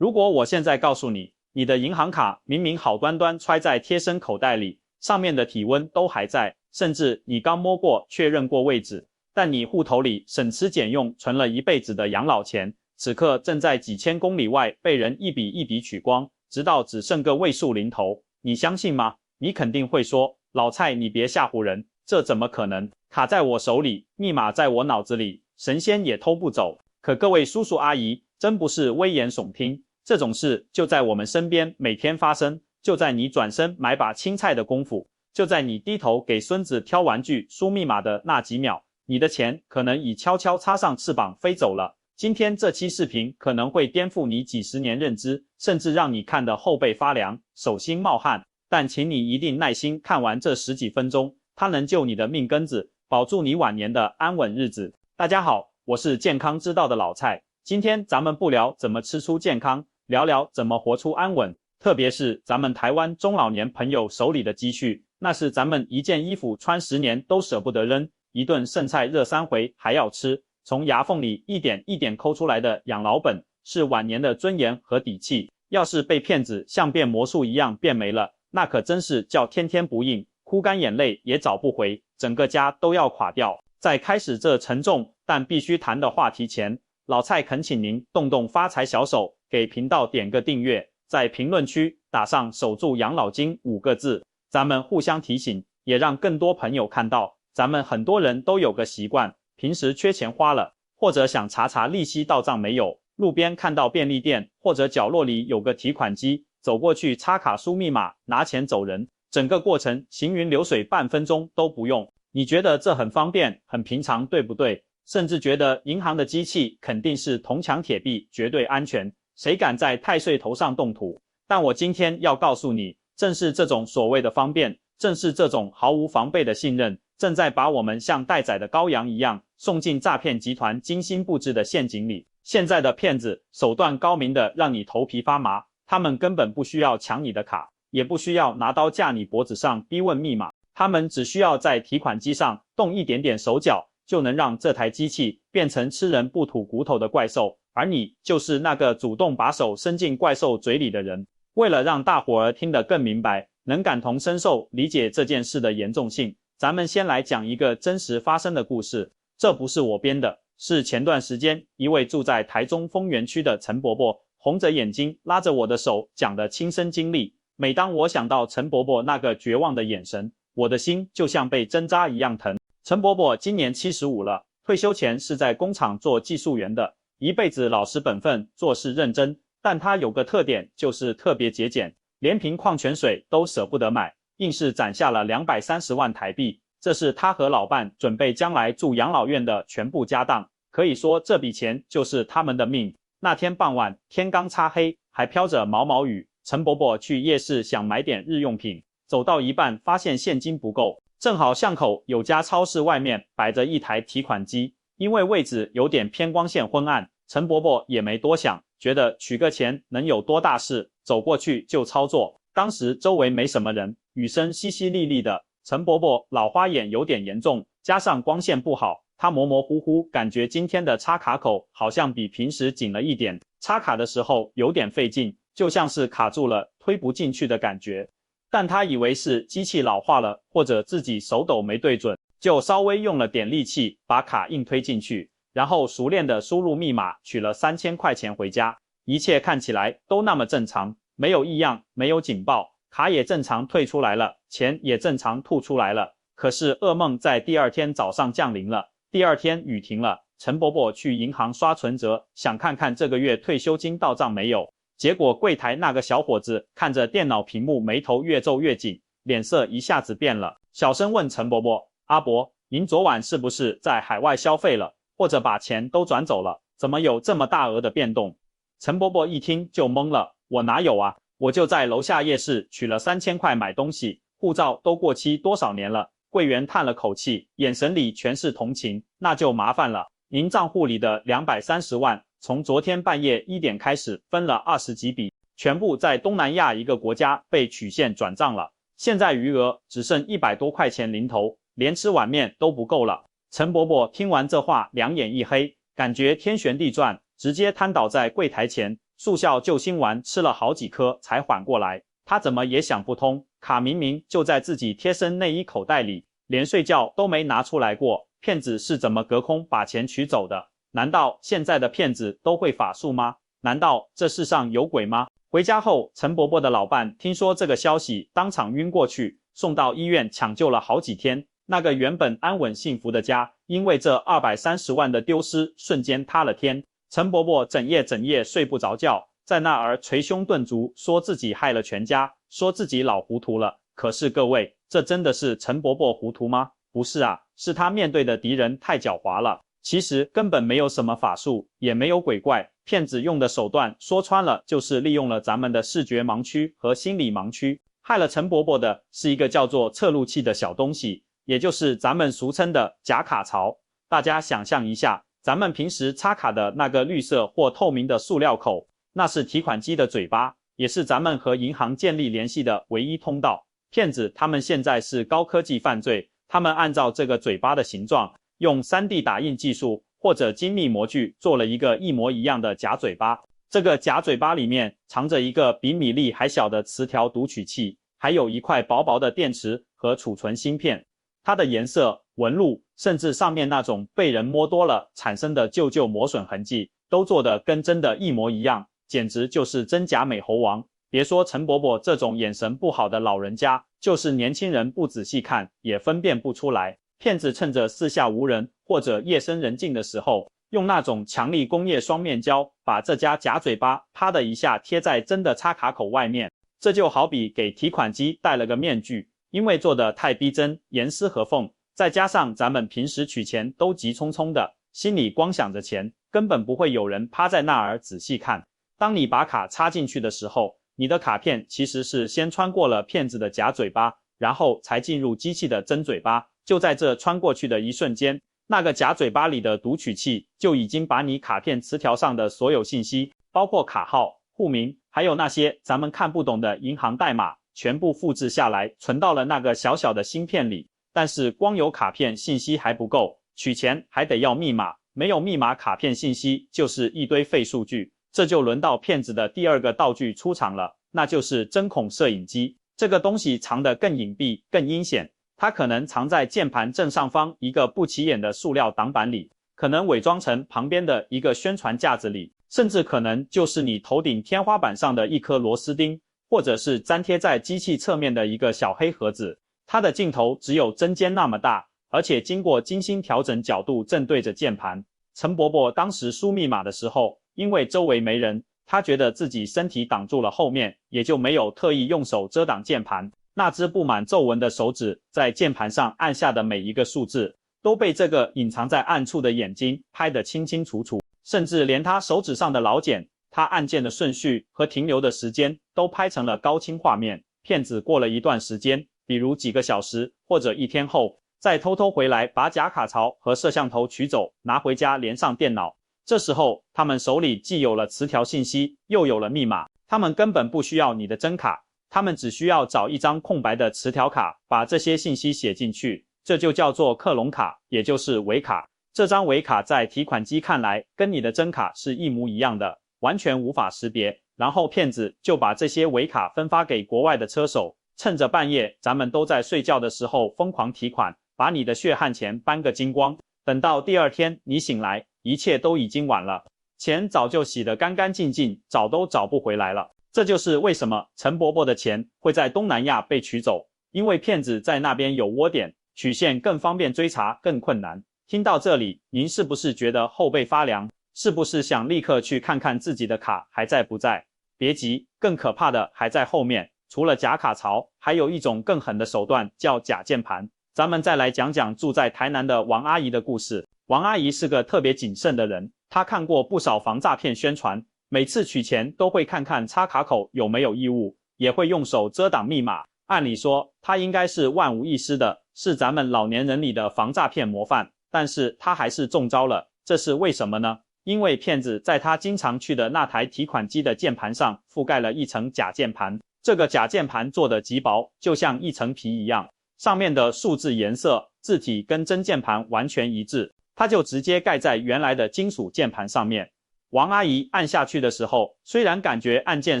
如果我现在告诉你，你的银行卡明明好端端揣在贴身口袋里，上面的体温都还在，甚至你刚摸过确认过位置，但你户头里省吃俭用存了一辈子的养老钱，此刻正在几千公里外被人一笔一笔取光，直到只剩个位数零头，你相信吗？你肯定会说，老蔡你别吓唬人，这怎么可能？卡在我手里，密码在我脑子里，神仙也偷不走。可各位叔叔阿姨，真不是危言耸听，这种事就在我们身边每天发生，就在你转身买把青菜的功夫，就在你低头给孙子挑玩具输密码的那几秒，你的钱可能已悄悄插上翅膀飞走了。今天这期视频可能会颠覆你几十年认知，甚至让你看得后背发凉，手心冒汗，但请你一定耐心看完这十几分钟，它能救你的命根子，保住你晚年的安稳日子。大家好，我是健康之道的老蔡，今天咱们不聊怎么吃出健康，聊聊怎么活出安稳，特别是咱们台湾中老年朋友手里的积蓄，那是咱们一件衣服穿10年都舍不得扔，一顿剩菜热3回还要吃，从牙缝里一点一点抠出来的养老本，是晚年的尊严和底气。要是被骗子像变魔术一样变没了，那可真是叫天天不应，哭干眼泪也找不回，整个家都要垮掉。在开始这沉重但必须谈的话题前，老蔡恳请您动动发财小手，给频道点个订阅，在评论区打上守住养老金5个字，咱们互相提醒，也让更多朋友看到，咱们很多人都有个习惯，平时缺钱花了，或者想查查利息到账没有，路边看到便利店或者角落里有个提款机，走过去插卡输密码拿钱走人，整个过程行云流水，半分钟都不用。你觉得这很方便很平常对不对？甚至觉得银行的机器肯定是铜墙铁壁，绝对安全，谁敢在太岁头上动土？但我今天要告诉你，正是这种所谓的方便，正是这种毫无防备的信任，正在把我们像待宰的羔羊一样送进诈骗集团精心布置的陷阱里。现在的骗子手段高明的让你头皮发麻，他们根本不需要抢你的卡，也不需要拿刀架你脖子上逼问密码，他们只需要在提款机上动一点点手脚，就能让这台机器变成吃人不吐骨头的怪兽，而你就是那个主动把手伸进怪兽嘴里的人。为了让大伙儿听得更明白，能感同身受理解这件事的严重性，咱们先来讲一个真实发生的故事。这不是我编的，是前段时间一位住在台中丰原区的陈伯伯红着眼睛拉着我的手讲的亲身经历。每当我想到陈伯伯那个绝望的眼神，我的心就像被针扎一样疼。陈伯伯今年75了，退休前是在工厂做技术员的，一辈子老实本分，做事认真，但他有个特点，就是特别节俭，连瓶矿泉水都舍不得买，硬是攒下了230万台币，这是他和老伴准备将来住养老院的全部家当，可以说这笔钱就是他们的命。那天傍晚，天刚擦黑，还飘着毛毛雨，陈伯伯去夜市想买点日用品，走到一半发现现金不够，正好巷口有家超市外面摆着一台提款机，因为位置有点偏光线昏暗，陈伯伯也没多想，觉得取个钱能有多大事，走过去就操作。当时周围没什么人，雨声淅淅沥沥的，陈伯伯老花眼有点严重，加上光线不好，他模模糊糊感觉今天的插卡口好像比平时紧了一点，插卡的时候有点费劲，就像是卡住了，推不进去的感觉。但他以为是机器老化了，或者自己手抖没对准，就稍微用了点力气把卡硬推进去，然后熟练的输入密码，取了3000块钱回家。一切看起来都那么正常，没有异样，没有警报，卡也正常退出来了，钱也正常吐出来了。可是噩梦在第二天早上降临了。第二天雨停了，陈伯伯去银行刷存折，想看看这个月退休金到账没有。结果柜台那个小伙子看着电脑屏幕，眉头越皱越紧，脸色一下子变了，小声问陈伯伯：阿伯，您昨晚是不是在海外消费了，或者把钱都转走了？怎么有这么大额的变动？陈伯伯一听就懵了，我哪有啊，我就在楼下夜市取了3000块买东西，护照都过期多少年了。柜员叹了口气，眼神里全是同情，那就麻烦了，您账户里的230万从昨天半夜1点开始分了20几笔，全部在东南亚一个国家被取现转账了，现在余额只剩100多块钱零头，连吃碗面都不够了。陈伯伯听完这话两眼一黑，感觉天旋地转，直接瘫倒在柜台前，速效救心丸吃了好几颗才缓过来。他怎么也想不通，卡明明就在自己贴身内衣口袋里，连睡觉都没拿出来过，骗子是怎么隔空把钱取走的？难道现在的骗子都会法术吗？难道这世上有鬼吗？回家后，陈伯伯的老伴听说这个消息，当场晕过去，送到医院抢救了好几天。那个原本安稳幸福的家，因为这230万的丢失，瞬间塌了天。陈伯伯整夜睡不着觉，在那儿捶胸顿足，说自己害了全家，说自己老糊涂了。可是各位，这真的是陈伯伯糊涂吗？不是啊，是他面对的敌人太狡猾了。其实根本没有什么法术，也没有鬼怪，骗子用的手段说穿了就是利用了咱们的视觉盲区和心理盲区。害了陈伯伯的是一个叫做测录器的小东西，也就是咱们俗称的假卡槽。大家想象一下，咱们平时插卡的那个绿色或透明的塑料口，那是提款机的嘴巴，也是咱们和银行建立联系的唯一通道。骗子他们现在是高科技犯罪，他们按照这个嘴巴的形状，用 3D 打印技术或者精密模具做了一个一模一样的假嘴巴。这个假嘴巴里面藏着一个比米粒还小的磁条读取器，还有一块薄薄的电池和储存芯片。它的颜色、纹路，甚至上面那种被人摸多了产生的旧磨损痕迹，都做得跟真的一模一样，简直就是真假美猴王。别说陈伯伯这种眼神不好的老人家，就是年轻人不仔细看也分辨不出来。骗子趁着四下无人或者夜深人静的时候，用那种强力工业双面胶把这家假嘴巴啪的一下贴在真的插卡口外面。这就好比给提款机戴了个面具，因为做得太逼真，严丝合缝，再加上咱们平时取钱都急匆匆的，心里光想着钱，根本不会有人趴在那儿仔细看。当你把卡插进去的时候，你的卡片其实是先穿过了骗子的假嘴巴，然后才进入机器的真嘴巴。就在这穿过去的一瞬间，那个假嘴巴里的读取器就已经把你卡片磁条上的所有信息，包括卡号、户名，还有那些咱们看不懂的银行代码，全部复制下来，存到了那个小小的芯片里。但是光有卡片信息还不够，取钱还得要密码，没有密码，卡片信息就是一堆废数据。这就轮到骗子的第二个道具出场了，那就是针孔摄影机。这个东西藏得更隐蔽、更阴险，它可能藏在键盘正上方一个不起眼的塑料挡板里，可能伪装成旁边的一个宣传架子里，甚至可能就是你头顶天花板上的一颗螺丝钉，或者是粘贴在机器侧面的一个小黑盒子。它的镜头只有针尖那么大，而且经过精心调整角度正对着键盘。陈伯伯当时输密码的时候，因为周围没人，他觉得自己身体挡住了后面，也就没有特意用手遮挡键盘。那只布满皱纹的手指在键盘上按下的每一个数字，都被这个隐藏在暗处的眼睛拍得清清楚楚，甚至连他手指上的老茧，他按键的顺序和停留的时间都拍成了高清画面。骗子过了一段时间，比如几个小时或者一天后，再偷偷回来把假卡槽和摄像头取走，拿回家连上电脑。这时候他们手里既有了磁条信息，又有了密码，他们根本不需要你的真卡，他们只需要找一张空白的磁条卡，把这些信息写进去，这就叫做克隆卡，也就是伪卡。这张伪卡在提款机看来跟你的真卡是一模一样的，完全无法识别。然后骗子就把这些伪卡分发给国外的车手，趁着半夜咱们都在睡觉的时候疯狂提款，把你的血汗钱搬个精光。等到第二天你醒来，一切都已经晚了，钱早就洗得干干净净，找都找不回来了。这就是为什么陈伯伯的钱会在东南亚被取走，因为骗子在那边有窝点，取现更方便，追查更困难。听到这里，您是不是觉得后背发凉？是不是想立刻去看看自己的卡还在不在？别急，更可怕的还在后面。除了假卡槽，还有一种更狠的手段，叫假键盘。咱们再来讲讲住在台南的王阿姨的故事。王阿姨是个特别谨慎的人，她看过不少防诈骗宣传，每次取钱都会看看插卡口有没有异物，也会用手遮挡密码。按理说，她应该是万无一失的，是咱们老年人里的防诈骗模范，但是她还是中招了。这是为什么呢？因为骗子在他经常去的那台提款机的键盘上覆盖了一层假键盘，这个假键盘做的极薄，就像一层皮一样，上面的数字颜色、字体跟真键盘完全一致，它就直接盖在原来的金属键盘上面。王阿姨按下去的时候，虽然感觉按键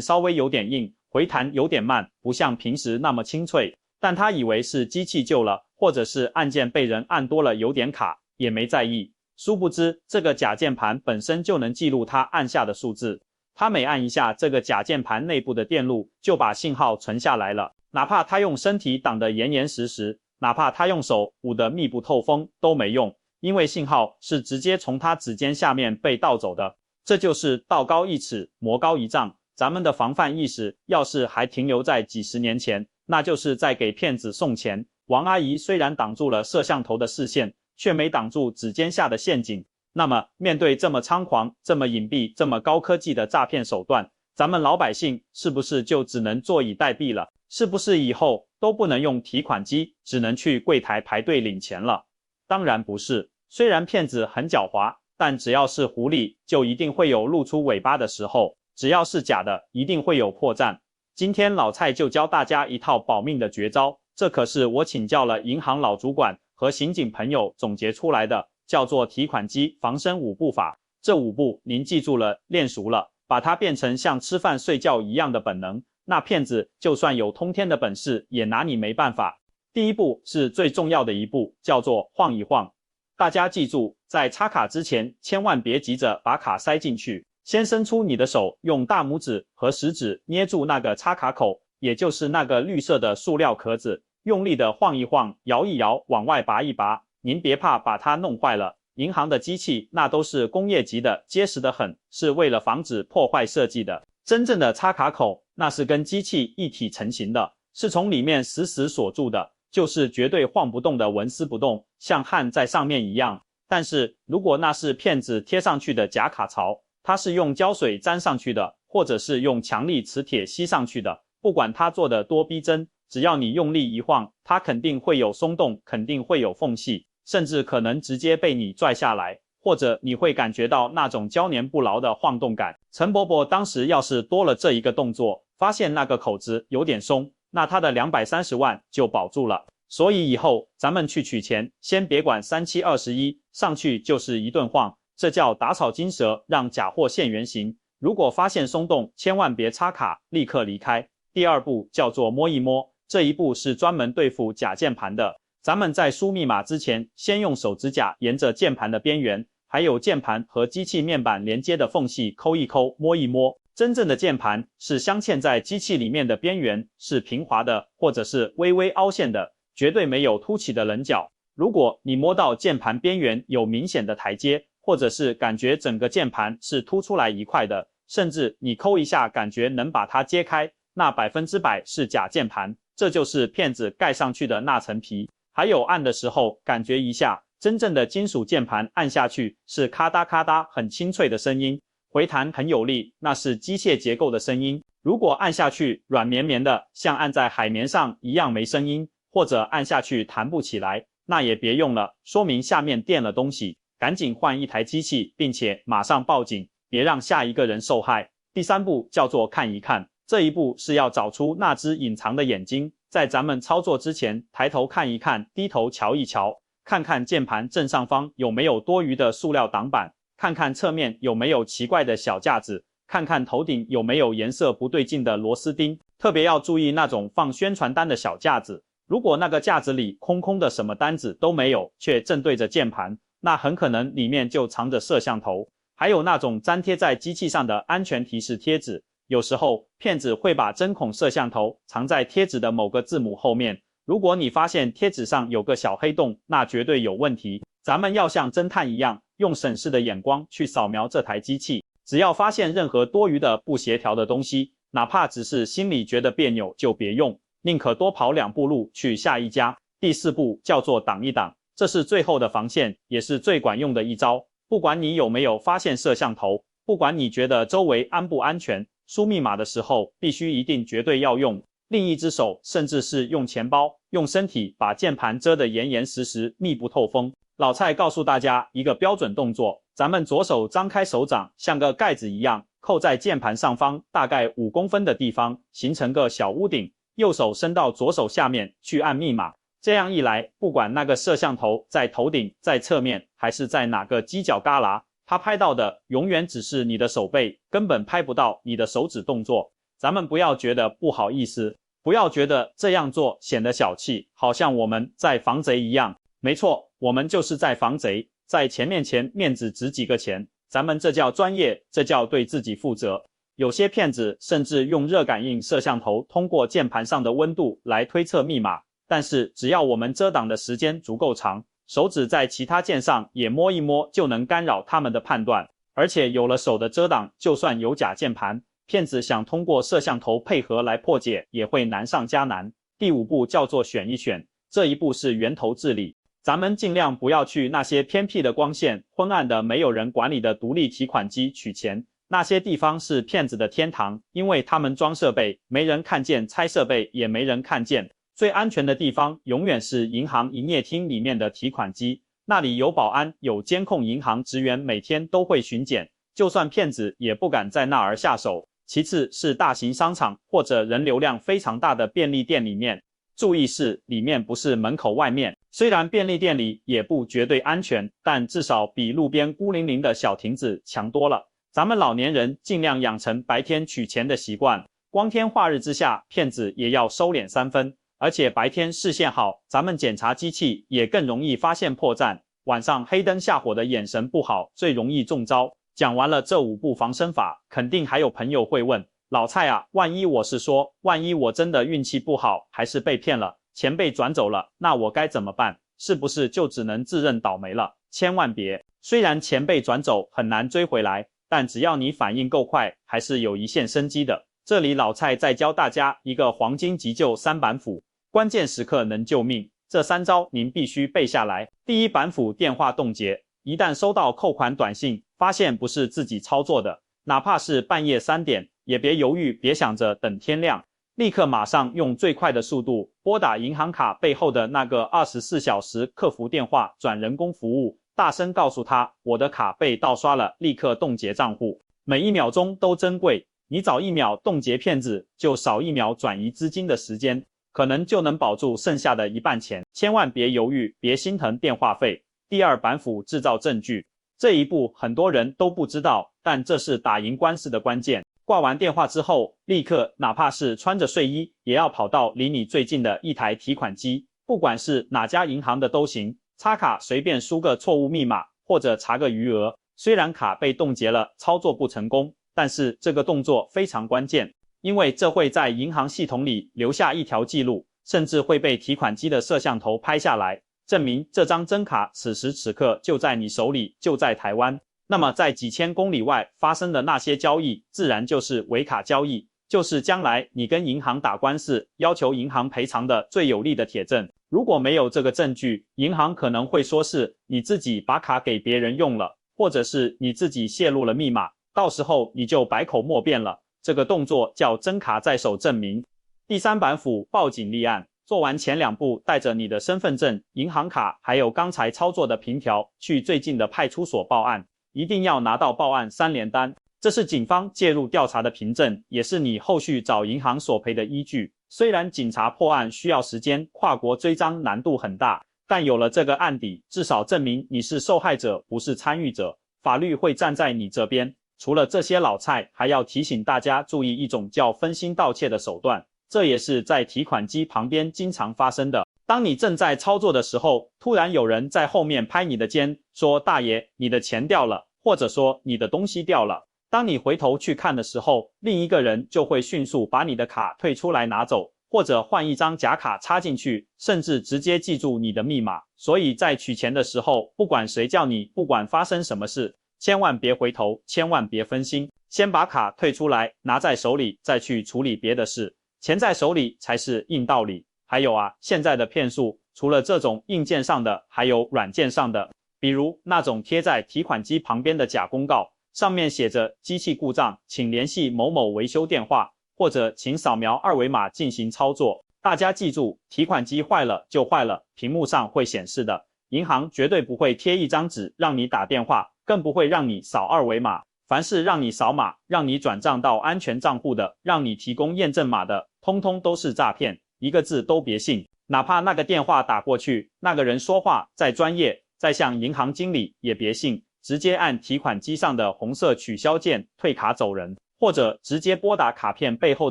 稍微有点硬，回弹有点慢，不像平时那么清脆，但她以为是机器旧了，或者是按键被人按多了有点卡，也没在意。殊不知，这个假键盘本身就能记录她按下的数字。她每按一下，这个假键盘内部的电路就把信号存下来了。哪怕她用身体挡得严严实实，哪怕她用手捂得密不透风都没用，因为信号是直接从她指尖下面被盗走的。这就是道高一尺，魔高一丈。咱们的防范意识要是还停留在几十年前，那就是在给骗子送钱。王阿姨虽然挡住了摄像头的视线，却没挡住指尖下的陷阱。那么面对这么猖狂、这么隐蔽、这么高科技的诈骗手段，咱们老百姓是不是就只能坐以待毙了？是不是以后都不能用提款机，只能去柜台排队领钱了？当然不是。虽然骗子很狡猾，但只要是狐狸，就一定会有露出尾巴的时候；只要是假的，一定会有破绽。今天老蔡就教大家一套保命的绝招，这可是我请教了银行老主管和刑警朋友总结出来的，叫做提款机防身5步法。这5步您记住了，练熟了，把它变成像吃饭睡觉一样的本能，那骗子就算有通天的本事，也拿你没办法。第一步是最重要的一步，叫做晃一晃。大家记住，在插卡之前，千万别急着把卡塞进去，先伸出你的手，用大拇指和食指捏住那个插卡口，也就是那个绿色的塑料壳子，用力的晃一晃，摇一摇，往外拔一拔。您别怕把它弄坏了，银行的机器那都是工业级的，结实的很，是为了防止破坏设计的。真正的插卡口，那是跟机器一体成型的，是从里面死死锁住的，就是绝对晃不动的纹丝不动，像焊在上面一样。但是如果那是骗子贴上去的假卡槽，它是用胶水粘上去的，或者是用强力磁铁吸上去的，不管它做的多逼真，只要你用力一晃，它肯定会有松动，肯定会有缝隙，甚至可能直接被你拽下来，或者你会感觉到那种胶粘不牢的晃动感。陈伯伯当时要是多了这一个动作，发现那个口子有点松，那他的230万就保住了。所以以后咱们去取钱，先别管3721，上去就是一顿晃，这叫打草惊蛇，让假货现原形。如果发现松动，千万别插卡，立刻离开。第二步叫做摸一摸，这一步是专门对付假键盘的。咱们在输密码之前，先用手指甲沿着键盘的边缘，还有键盘和机器面板连接的缝隙抠一抠，摸一摸。真正的键盘是镶嵌在机器里面的边缘，是平滑的，或者是微微凹陷的，绝对没有凸起的棱角。如果你摸到键盘边缘有明显的台阶，或者是感觉整个键盘是凸出来一块的，甚至你抠一下感觉能把它揭开，那100%是假键盘，这就是骗子盖上去的那层皮。还有按的时候感觉一下，真正的金属键盘按下去是咔嗒咔嗒很清脆的声音，回弹很有力，那是机械结构的声音。如果按下去软绵绵的，像按在海绵上一样没声音，或者按下去弹不起来，那也别用了，说明下面垫了东西，赶紧换一台机器，并且马上报警，别让下一个人受害。第三步叫做看一看，这一步是要找出那只隐藏的眼睛，在咱们操作之前，抬头看一看，低头瞧一瞧，看看键盘正上方有没有多余的塑料挡板，看看侧面有没有奇怪的小架子，看看头顶有没有颜色不对劲的螺丝钉，特别要注意那种放宣传单的小架子。如果那个架子里空空的，什么单子都没有，却正对着键盘，那很可能里面就藏着摄像头。还有那种粘贴在机器上的安全提示贴纸，有时候骗子会把针孔摄像头藏在贴纸的某个字母后面，如果你发现贴纸上有个小黑洞，那绝对有问题。咱们要像侦探一样，用审视的眼光去扫描这台机器，只要发现任何多余的不协调的东西，哪怕只是心里觉得别扭就别用，宁可多跑2步路去下一家。第四步叫做挡一挡，这是最后的防线，也是最管用的一招。不管你有没有发现摄像头，不管你觉得周围安不安全，输密码的时候必须一定绝对要用另一只手，甚至是用钱包，用身体把键盘遮得严严实实，密不透风。老蔡告诉大家一个标准动作，咱们左手张开手掌，像个盖子一样扣在键盘上方大概5公分的地方，形成个小屋顶，右手伸到左手下面去按密码。这样一来，不管那个摄像头在头顶、在侧面，还是在哪个犄角旮旯，他拍到的永远只是你的手背，根本拍不到你的手指动作。咱们不要觉得不好意思，不要觉得这样做显得小气，好像我们在防贼一样。没错，我们就是在防贼，在钱面前面子值几个钱，咱们这叫专业，这叫对自己负责。有些骗子甚至用热感应摄像头通过键盘上的温度来推测密码，但是只要我们遮挡的时间足够长，手指在其他键上也摸一摸就能干扰他们的判断。而且有了手的遮挡，就算有假键盘，骗子想通过摄像头配合来破解也会难上加难。第5步叫做选一选，这一步是源头治理。咱们尽量不要去那些偏僻的光线、昏暗的没有人管理的独立提款机取钱，那些地方是骗子的天堂，因为他们装设备，没人看见，拆设备也没人看见。最安全的地方永远是银行营业厅里面的提款机，那里有保安，有监控，银行职员每天都会巡检，就算骗子也不敢在那儿下手。其次是大型商场或者人流量非常大的便利店里面，注意是里面不是门口外面。虽然便利店里也不绝对安全，但至少比路边孤零零的小亭子强多了。咱们老年人尽量养成白天取钱的习惯，光天化日之下，骗子也要收敛3分。而且白天视线好，咱们检查机器也更容易发现破绽。晚上黑灯瞎火的眼神不好，最容易中招。讲完了这5步防身法，肯定还有朋友会问，老蔡啊，万一我真的运气不好，还是被骗了，钱被转走了，那我该怎么办？是不是就只能自认倒霉了？千万别，虽然钱被转走很难追回来，但只要你反应够快，还是有一线生机的。这里老蔡再教大家一个黄金急救3板斧，关键时刻能救命，这3招您必须背下来。第1板斧，电话冻结。一旦收到扣款短信，发现不是自己操作的，哪怕是半夜3点，也别犹豫，别想着等天亮，立刻马上用最快的速度拨打银行卡背后的那个24小时客服电话转人工服务，大声告诉他，我的卡被盗刷了，立刻冻结账户。每1秒钟都珍贵，你早1秒冻结骗子，就少1秒转移资金的时间，可能就能保住剩下的一半钱。千万别犹豫，别心疼电话费。第2板斧，制造证据。这一步很多人都不知道，但这是打赢官司的关键。挂完电话之后，立刻哪怕是穿着睡衣，也要跑到离你最近的一台提款机，不管是哪家银行的都行，插卡随便输个错误密码，或者查个余额。虽然卡被冻结了，操作不成功，但是这个动作非常关键，因为这会在银行系统里留下一条记录，甚至会被提款机的摄像头拍下来，证明这张真卡此时此刻就在你手里，就在台湾。那么在几千公里外发生的那些交易，自然就是伪卡交易，就是将来你跟银行打官司，要求银行赔偿的最有力的铁证。如果没有这个证据，银行可能会说是你自己把卡给别人用了，或者是你自己泄露了密码，到时候你就百口莫辩了。这个动作叫真卡在手证明。第3板斧，报警立案。做完前2步，带着你的身份证、银行卡还有刚才操作的凭条去最近的派出所报案，一定要拿到报案3联单，这是警方介入调查的凭证，也是你后续找银行索赔的依据。虽然警察破案需要时间，跨国追赃难度很大，但有了这个案底，至少证明你是受害者，不是参与者，法律会站在你这边。除了这些老蔡，还要提醒大家注意一种叫分心盗窃的手段，这也是在提款机旁边经常发生的。当你正在操作的时候，突然有人在后面拍你的肩，说大爷，你的钱掉了，或者说你的东西掉了。当你回头去看的时候，另一个人就会迅速把你的卡退出来拿走，或者换一张假卡插进去，甚至直接记住你的密码。所以在取钱的时候，不管谁叫你，不管发生什么事，千万别回头，千万别分心，先把卡退出来，拿在手里，再去处理别的事。钱在手里才是硬道理。还有啊，现在的骗术，除了这种硬件上的，还有软件上的，比如那种贴在提款机旁边的假公告，上面写着机器故障，请联系某某维修电话，或者请扫描2维码进行操作。大家记住，提款机坏了就坏了，屏幕上会显示的。银行绝对不会贴一张纸让你打电话，更不会让你扫2维码。凡是让你扫码，让你转账到安全账户的，让你提供验证码的，通通都是诈骗，一个字都别信。哪怕那个电话打过去，那个人说话再专业，再像银行经理，也别信，直接按提款机上的红色取消键退卡走人，或者直接拨打卡片背后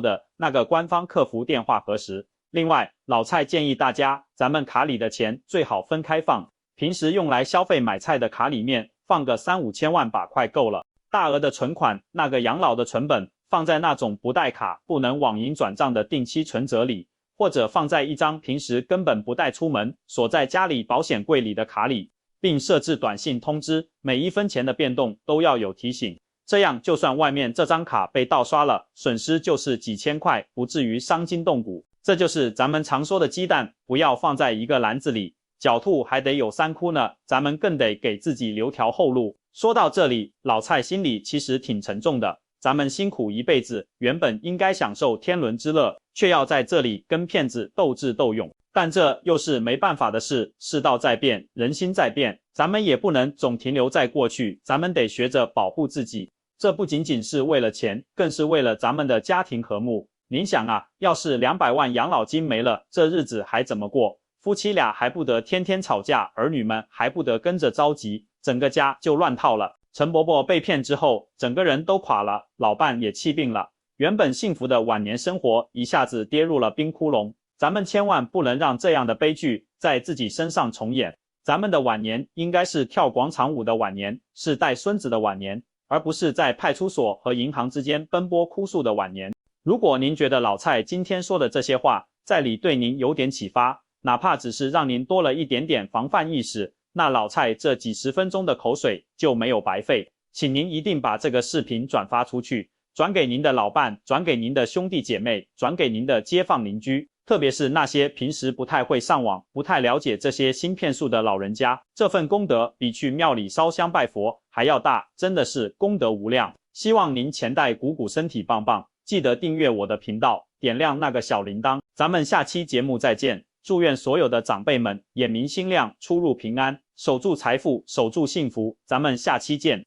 的那个官方客服电话核实。另外，老蔡建议大家，咱们卡里的钱最好分开放，平时用来消费买菜的卡里面放个3、5千万把块够了，大额的存款，那个养老的存本放在那种不带卡、不能网银转账的定期存折里，或者放在一张平时根本不带出门、锁在家里保险柜里的卡里，并设置短信通知，每1分钱的变动都要有提醒。这样就算外面这张卡被盗刷了，损失就是几千块，不至于伤筋动骨。这就是咱们常说的鸡蛋不要放在一个篮子里，狡兔还得有3窟呢，咱们更得给自己留条后路。说到这里，老蔡心里其实挺沉重的，咱们辛苦一辈子，原本应该享受天伦之乐，却要在这里跟骗子斗智斗勇，但这又是没办法的事，世道在变，人心在变，咱们也不能总停留在过去，咱们得学着保护自己。这不仅仅是为了钱，更是为了咱们的家庭和睦。您想啊，要是200万养老金没了，这日子还怎么过？夫妻俩还不得天天吵架，儿女们还不得跟着着急，整个家就乱套了。陈伯伯被骗之后，整个人都垮了，老伴也气病了，原本幸福的晚年生活一下子跌入了冰窟窿。咱们千万不能让这样的悲剧在自己身上重演。咱们的晚年应该是跳广场舞的晚年，是带孙子的晚年，而不是在派出所和银行之间奔波哭诉的晚年。如果您觉得老蔡今天说的这些话在理对您有点启发，哪怕只是让您多了一点点防范意识，那老蔡这几十分钟的口水就没有白费。请您一定把这个视频转发出去，转给您的老伴，转给您的兄弟姐妹，转给您的街坊邻居，特别是那些平时不太会上网、不太了解这些新骗术的老人家，这份功德比去庙里烧香拜佛还要大，真的是功德无量。希望您钱袋鼓鼓，身体棒棒，记得订阅我的频道，点亮那个小铃铛。咱们下期节目再见，祝愿所有的长辈们眼明心亮，出入平安，守住财富，守住幸福，咱们下期见。